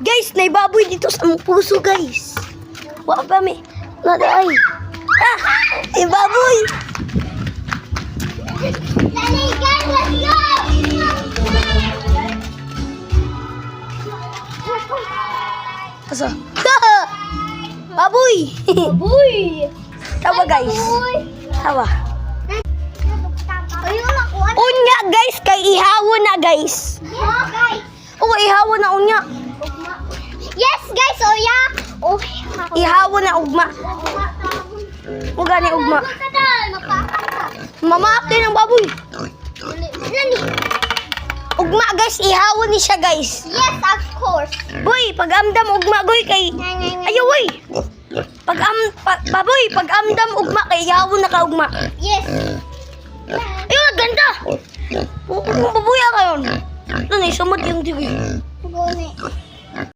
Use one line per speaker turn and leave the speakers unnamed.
Guys, naibaboy dito sa among puso, guys. Wa pa mi. Nada ay. Ah! Ibaboy!
Dali, guys, let's go!
Asa? Baboy!
Baboy!
Tawa, guys. Tawa.
Ayun, nakuha.
Unya, guys, kay ihawon na, guys.
Yeah, guys.
Oo, ihawon na unya.
Yes, guys, oh yeah. Oh,
Ihawon na ugma. Uga ni ugma. Mamaki ng baboy.
Nani?
Ugma, guys, ihawon ni siya, guys.
Yes, of course.
Boy, pag-amdam ugma, goy, kay... Ayaw, boy. Baboy, pag-amdam ugma, kay ihawon na ka ugma.
Yes.
Ayun, ganda. Baboy ka yun. Ano, sumot yung TV.
Guni.